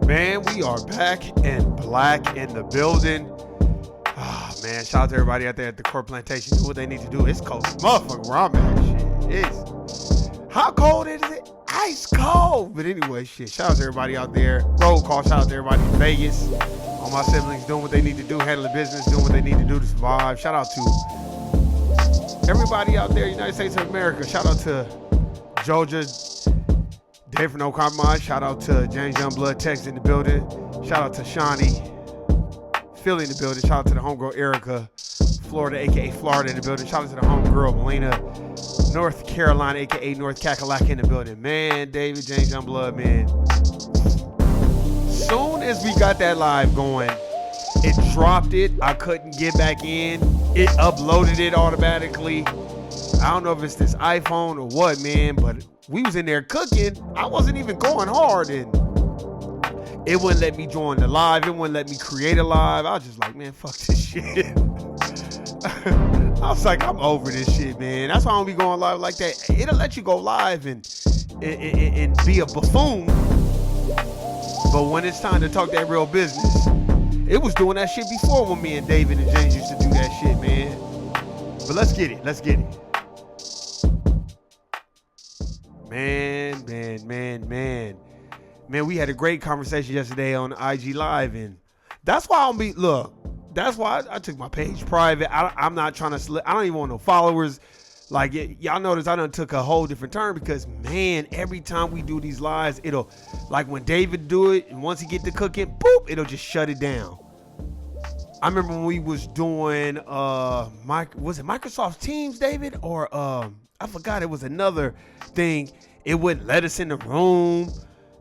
Man, we are back and black in the building. Ah, man, shout out to everybody out there at the Court Plantation. Do what they need to do. It's cold as motherfucker where I'm at. Shit, it's how cold is it? Ice cold. But anyway, shit, shout out to everybody out there. Roll call, shout out to everybody in Vegas. All my siblings doing what they need to do, handling business, doing what they need to do to survive. Shout out to everybody out there, United States of America. Shout out to Georgia. Dave for No Compromise. Shout out to James Youngblood, Texas in the building. Shout out to Shawnee, Philly in the building. Shout out to the homegirl Erica, Florida, aka Florida in the building. Shout out to the homegirl Melina, North Carolina, aka North Kakalaka in the building. Man, David, James Youngblood, man. Soon as we got that live going, it dropped it. I couldn't get back in. It uploaded it automatically. I don't know if it's this iPhone or what, man, but we was in there cooking. I wasn't even going hard, and it wouldn't let me join the live. It wouldn't let me create a live. I was just like, man, fuck this shit. I was like, I'm over this shit, man. That's why I don't be going live like that. It'll let you go live and be a buffoon. But when it's time to talk that real business, it was doing that shit before when me and David and James used to do that shit, man. But let's get it. Let's get it. Man, we had a great conversation yesterday on IG Live, and that's why that's why I took my page private. I'm not trying to I don't even want no followers. Like, y'all notice I done took a whole different turn because, man, every time we do these lives, it'll, like when David do it, and once he get to cooking, boop, it'll just shut it down. I remember when we was doing, was it Microsoft Teams, David? Or, I forgot, it was another thing. It wouldn't let us in the room.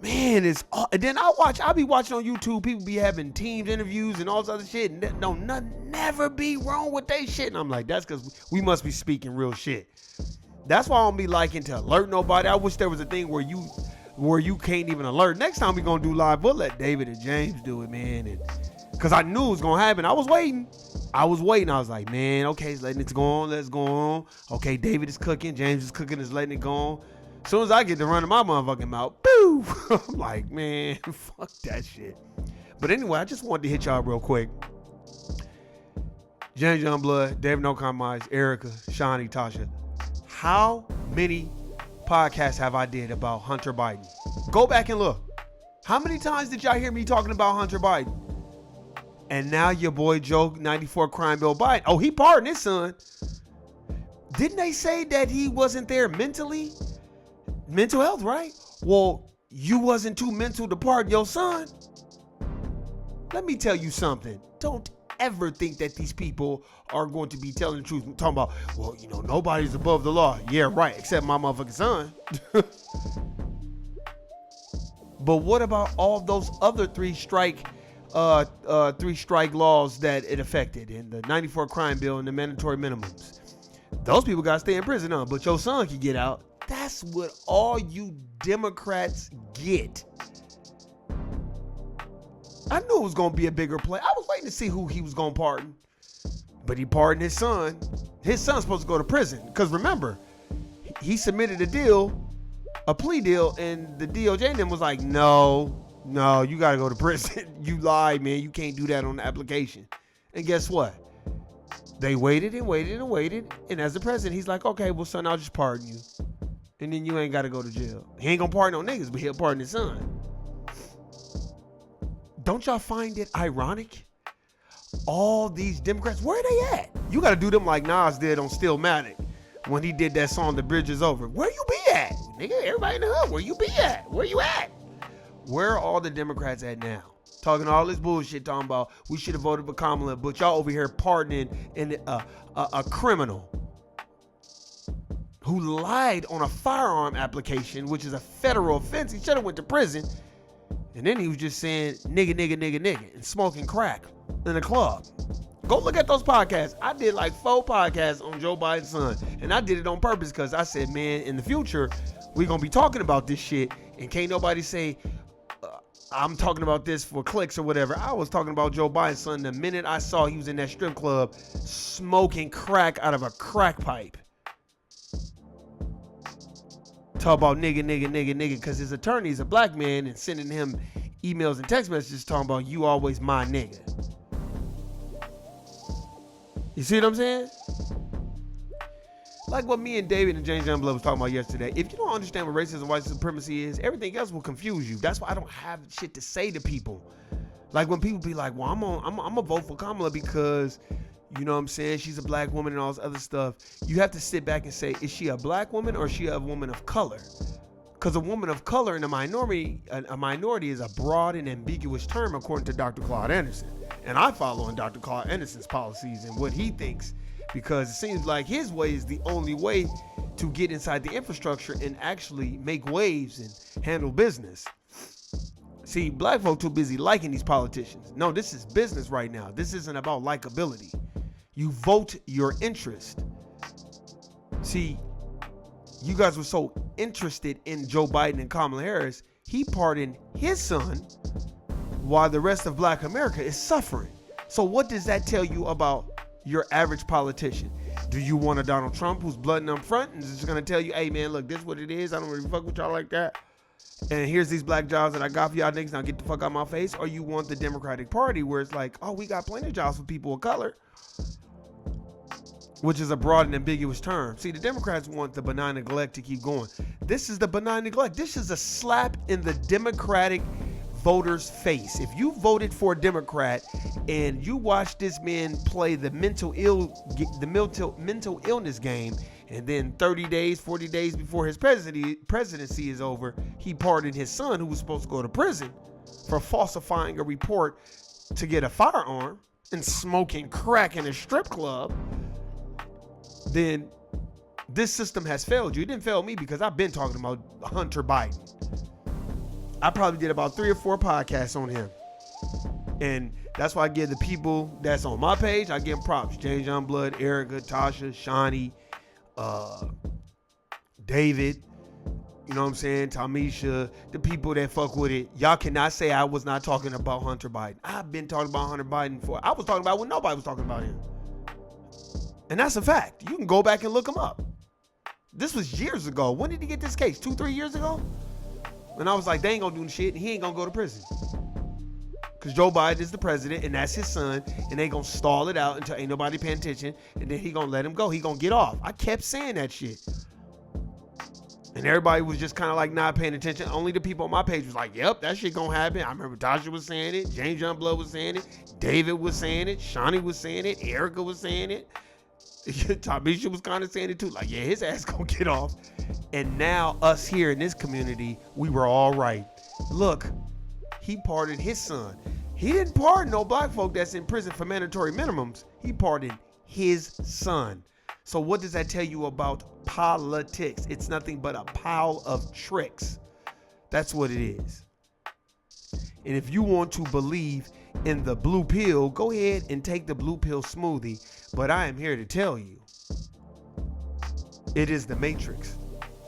Man, and then I'll be watching on YouTube, people be having Teams interviews and all this other shit. And nothing never be wrong with they shit. And I'm like, that's because we must be speaking real shit. That's why I don't be liking to alert nobody. I wish there was a thing where you can't even alert. Next time we gonna do live, we'll let David and James do it, man. And because I knew it was gonna happen. I was waiting. I was like, man, okay, it's letting it go on. Let's go on. Okay, David is cooking. James is cooking. Is letting it go on. As soon as I get to running my motherfucking mouth, boo! I'm like, man, fuck that shit. But anyway, I just wanted to hit y'all real quick. James Youngblood, David No Compromise, Erica, Shawnee, Tasha. How many podcasts have I did about Hunter Biden? Go back and look. How many times did y'all hear me talking about Hunter Biden? And now your boy Joe 94 Crime Bill Biden. Oh, he pardoned his son. Didn't they say that he wasn't there mentally? Mental health, right? Well, you wasn't too mental to pardon your son. Let me tell you something. Don't ever think that these people are going to be telling the truth. I'm talking about, well, nobody's above the law. Yeah, right, except my motherfucking son. But what about all those other three strike laws that it affected in the 94 crime bill and the mandatory minimums? Those people got to stay in prison, huh? But your son can get out. That's what all you Democrats get. I knew it was going to be a bigger play. I was waiting to see who he was going to pardon. But he pardoned his son. His son's supposed to go to prison. Because remember, he submitted a plea deal, and the DOJ and them was like, no, you got to go to prison. You lied, man. You can't do that on the application. And guess what? They waited and waited and waited. And as the president, he's like, okay, well, son, I'll just pardon you. And then you ain't got to go to jail. He ain't going to pardon no niggas, but he'll pardon his son. Don't y'all find it ironic? All these Democrats, where are they at? You got to do them like Nas did on Stillmatic when he did that song, The Bridge Is Over. Where you be at? Nigga, everybody in the hood, where you be at? Where you at? Where are all the Democrats at now? Talking all this bullshit, talking about we should have voted for Kamala, but y'all over here pardoning a criminal. who lied on a firearm application, which is a federal offense. He should have went to prison. And then he was just saying nigga, nigga, nigga, nigga, and smoking crack in a club. Go look at those podcasts. I did like 4 podcasts on Joe Biden's son. And I did it on purpose because I said, man, in the future, we're going to be talking about this shit. And can't nobody say, I'm talking about this for clicks or whatever. I was talking about Joe Biden's son the minute I saw he was in that strip club smoking crack out of a crack pipe. Talk about nigga, nigga, nigga, nigga, because his attorney is a black man and sending him emails and text messages talking about you always my nigga. You see what I'm saying? Like what me and David and James Youngblood was talking about yesterday. If you don't understand what racism and white supremacy is, everything else will confuse you. That's why I don't have shit to say to people. Like when people be like, well, I'm gonna vote for Kamala because, you know what I'm saying, she's a black woman and all this other stuff. You have to sit back and say, is she a black woman or is she a woman of color? Because a woman of color and a minority is a broad and ambiguous term according to Dr. Claude Anderson. And I follow in Dr. Claude Anderson's policies and what he thinks, because it seems like his way is the only way to get inside the infrastructure and actually make waves and handle business. See, black folk too busy liking these politicians. No, this is business right now. This isn't about likability. You vote your interest. See, you guys were so interested in Joe Biden and Kamala Harris, he pardoned his son while the rest of black America is suffering. So what does that tell you about your average politician? Do you want a Donald Trump who's blood up front and is just going to tell you, hey man, look, this is what it is. I don't really fuck with y'all like that. And here's these black jobs that I got for y'all niggas. Now get the fuck out of my face. Or you want the Democratic Party where it's like, oh, we got plenty of jobs for people of color, which is a broad and ambiguous term. See, the Democrats want the benign neglect to keep going. This is the benign neglect. This is a slap in the Democratic voters' face. If you voted for a Democrat and you watch this man play the mental illness game, and then 30 days, 40 days before his presidency is over, he pardoned his son who was supposed to go to prison for falsifying a report to get a firearm and smoking crack in a strip club, then this system has failed you. It didn't fail me because I've been talking about Hunter Biden. I probably did about 3 or 4 podcasts on him. And that's why I give the people that's on my page, I give them props. James Youngblood, Erica, Tasha, Shawnee, David, you know what I'm saying, Tamisha, the people that fuck with it. Y'all cannot say I was not talking about Hunter Biden. I've been talking about Hunter Biden I was talking about when nobody was talking about him. And that's a fact. You can go back and look him up. This was years ago. When did he get this case? 2-3 years ago? And I was like, they ain't gonna do shit and he ain't gonna go to prison. Because Joe Biden is the president and that's his son, and they gonna stall it out until ain't nobody paying attention, and then he gonna let him go. He gonna get off. I kept saying that shit. And everybody was just kind of like not paying attention. Only the people on my page was like, yep, that shit gonna happen. I remember Tasha was saying it, James Youngblood was saying it, David was saying it, Shawnee was saying it, Erica was saying it. Tamisha was kind of saying it too, like, yeah, his ass gonna get off. And now us here in this community, we were all right. Look, he pardoned his son. He didn't pardon no black folk that's in prison for mandatory minimums. He pardoned his son. So what does that tell you about politics? It's nothing but a pile of tricks. That's what it is. And if you want to believe in the blue pill, go ahead and take the blue pill smoothie. But I am here to tell you, it is the Matrix.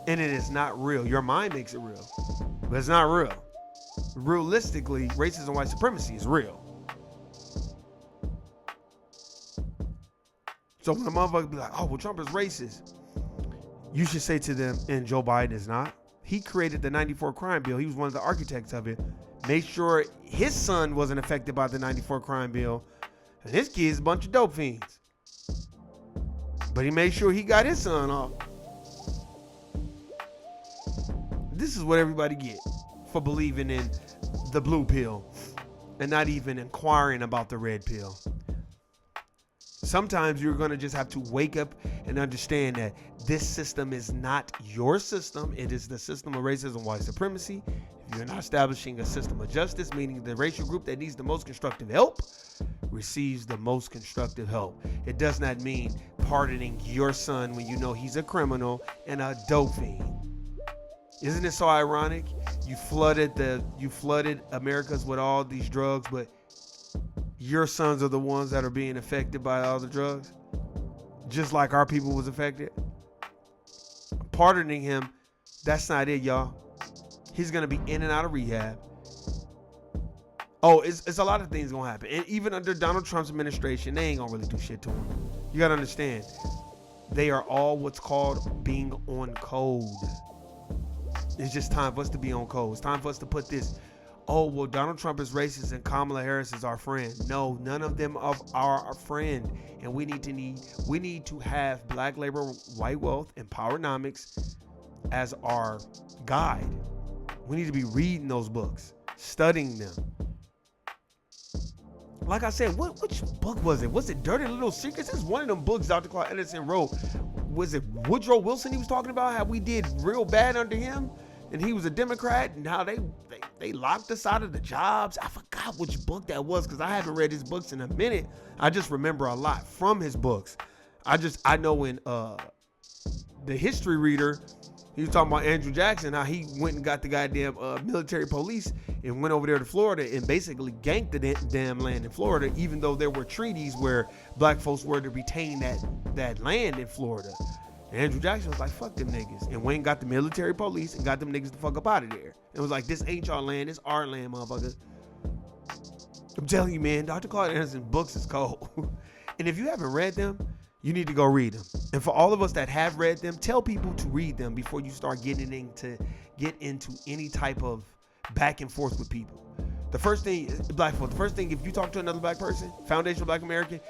And it is not real. Your mind makes it real, but it's not real. Realistically, racism and white supremacy is real. So when a motherfucker be like, oh, well, Trump is racist, you should say to them, and Joe Biden is not. He created the 94 crime bill. He was one of the architects of it. Made sure his son wasn't affected by the 94 crime bill. And his kid's a bunch of dope fiends. But he made sure he got his son off. This is what everybody get for believing in the blue pill and not even inquiring about the red pill. Sometimes you're going to just have to wake up and understand that this system is not your system. It is the system of racism and white supremacy. If you're not establishing a system of justice, meaning the racial group that needs the most constructive help receives the most constructive help. It does not mean pardoning your son when you know he's a criminal and a dope fiend? Isn't it so ironic? You flooded Americas with all these drugs, but your sons are the ones that are being affected by all the drugs, just like our people was affected. Pardoning him, that's not it, y'all. He's gonna be in and out of rehab. Oh, it's a lot of things gonna happen. And even under Donald Trump's administration, they ain't gonna really do shit to him. You gotta understand, they are all what's called being on code. It's just time for us to be on code. It's time for us to put this, oh, well, Donald Trump is racist and Kamala Harris is our friend. No, none of them are our friend. And we need to have black labor, white wealth, and powernomics as our guide. We need to be reading those books, studying them. Like I said, which book was it? Was it Dirty Little Secrets? It's one of them books Dr. Claude Edison wrote. Was it Woodrow Wilson he was talking about? How we did real bad under him? And he was a Democrat, and how they locked us out of the jobs. I forgot which book that was because I haven't read his books in a minute. I just remember a lot from his books. I know in The History Reader, he was talking about Andrew Jackson, how he went and got the goddamn military police and went over there to Florida and basically ganked the damn land in Florida, even though there were treaties where black folks were to retain that land in Florida. And Andrew Jackson was like, fuck them niggas. And Wayne got the military police and got them niggas the fuck up out of there. It was like, this ain't y'all land, it's our land, motherfucker. I'm telling you, man, Dr. Claude Anderson's books is cold. And if you haven't read them, you need to go read them. And for all of us that have read them, tell people to read them before you start get into any type of back and forth with people. The first thing, if you talk to another black person, foundational black American,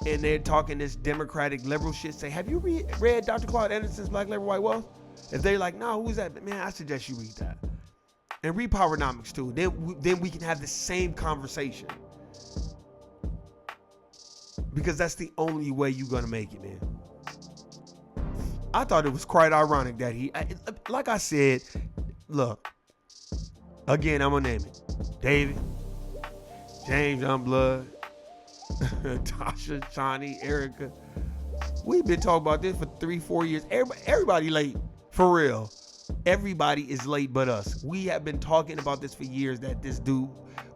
and they're talking this democratic liberal shit, say, have you read Dr. Claude Anderson's Black Labor, White Wealth? If they're like, no, who's that? Man, I suggest you read that. And read Powernomics too. Then we can have the same conversation. Because that's the only way you're going to make it, man. I thought it was quite ironic that like I said, look, again, I'm going to name it. David, James Youngblood, Tasha, Shawnee, Erica. We've been talking about this for 3-4 years. Everybody late, for real. Everybody is late but us. We have been talking about this for years, that this dude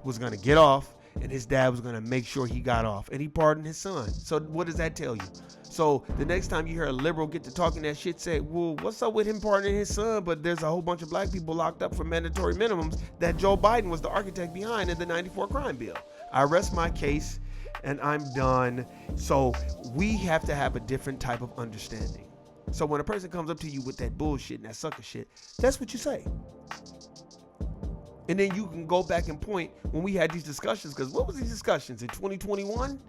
was going to get off and his dad was going to make sure he got off, and he pardoned his son. So what does that tell you? So the next time you hear a liberal get to talking that shit, say, well, what's up with him pardoning his son? But there's a whole bunch of black people locked up for mandatory minimums that Joe Biden was the architect behind in the 94 crime bill. I rest my case and I'm done. So we have to have a different type of understanding. So when a person comes up to you with that bullshit and that sucker shit, that's what you say. And then you can go back and point when we had these discussions, because what was these discussions in 2021,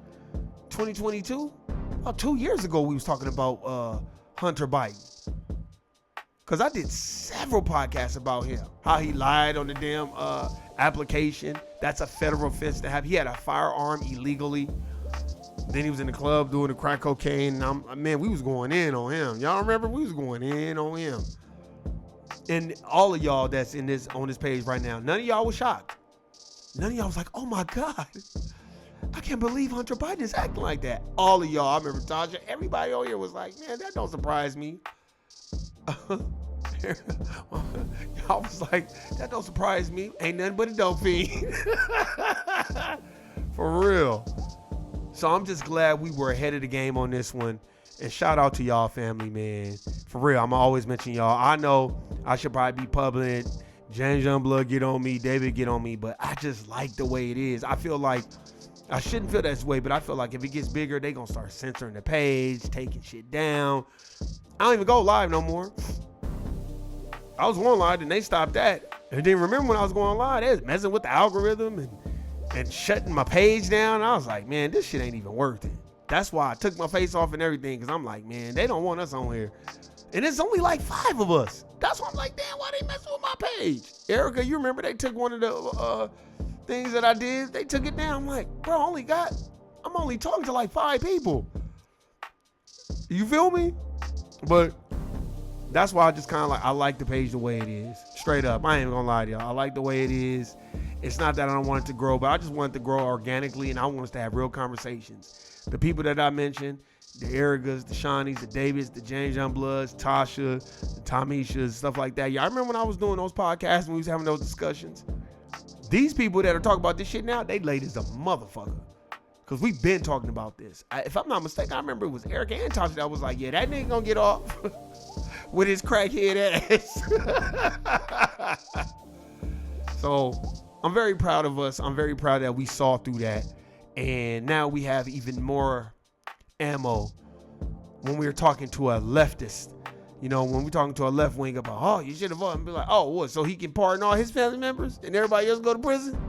2022? Oh, 2 years ago we was talking about Hunter Biden. Because I did several podcasts about him, how he lied on the damn application. That's a federal offense to have. He had a firearm illegally. Then he was in the club doing the crack cocaine. And man, we was going in on him. Y'all remember? We was going in on him. And all of y'all that's on this page right now, none of y'all was shocked. None of y'all was like, oh my God, I can't believe Hunter Biden is acting like that. All of y'all, I remember Tasha, everybody on here was like, man, that don't surprise me. Y'all was like, that don't surprise me. Ain't nothing but a dope fiend. For real. So I'm just glad we were ahead of the game on this one. And shout out to y'all family, man. For real, I'm always mention y'all. I know I should probably be public. James Youngblood get on me. David get on me. But I just like the way it is. I feel like I shouldn't feel that way, but I feel like if it gets bigger, they going to start censoring the page, taking shit down. I don't even go live no more. I was going live and they stopped that. And then remember when I was going live, they was messing with the algorithm and shutting my page down. And I was like, man, this shit ain't even worth it. That's why I took my face off and everything, because I'm like, man, they don't want us on here. And it's only like 5 of us. That's why I'm like, damn, why they messing with my page? Erica, you remember they took one of the things that I did? They took it down. I'm like, bro, I'm only talking to like 5 people. You feel me? But that's why I just kind of like, I like the page the way it is. Straight up. I ain't even gonna lie to y'all. I like the way it is. It's not that I don't want it to grow, but I just want it to grow organically, and I want us to have real conversations. The people that I mentioned, the Erigas, the Shawnees, the Davids, the James Youngbloods, Tasha, the Tomishas, stuff like that. Yeah, I remember when I was doing those podcasts and we was having those discussions. These people that are talking about this shit now, they late as a motherfucker. Because we've been talking about this. If I'm not mistaken, I remember it was Eric and Tasha that was like, yeah, that nigga gonna get off with his crackhead ass. So I'm very proud of us. I'm very proud that we saw through that. And now we have even more ammo when we're talking to a leftist. You know, when we're talking to a left wing about, oh, you should have voted, and be like, oh, what? So he can pardon all his family members and everybody else go to prison?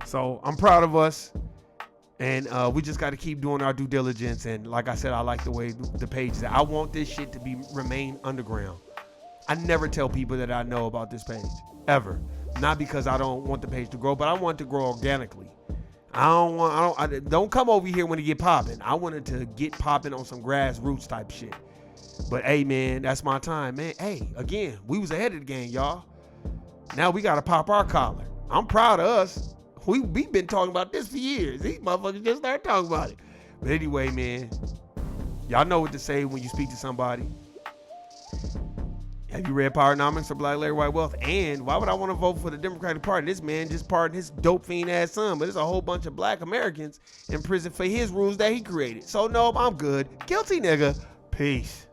So I'm proud of us. And we just got to keep doing our due diligence. And like I said, I like the way the page is. I want this shit to remain underground. I never tell people that I know about this page, ever. Not because I don't want the page to grow, but I want it to grow organically. Don't come over here when it get popping. I wanted to get popping on some grassroots type shit. But hey, man, that's my time, man. Hey, again, we was ahead of the game, y'all. Now we got to pop our collar. I'm proud of us. We've been talking about this for years. These motherfuckers just started talking about it. But anyway, man, y'all know what to say when you speak to somebody. Have you read Powernomics or Black Larry White Wealth? And why would I want to vote for the Democratic Party? This man just pardoned his dope fiend ass son, but there's a whole bunch of black Americans in prison for his rules that he created. So no, I'm good. Guilty nigga. Peace.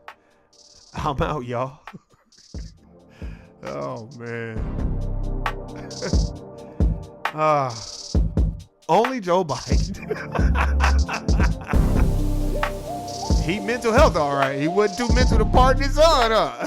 I'm out, y'all. Oh man. Only Joe Biden. He mental health all right. He wasn't too mental to pardon his son, huh?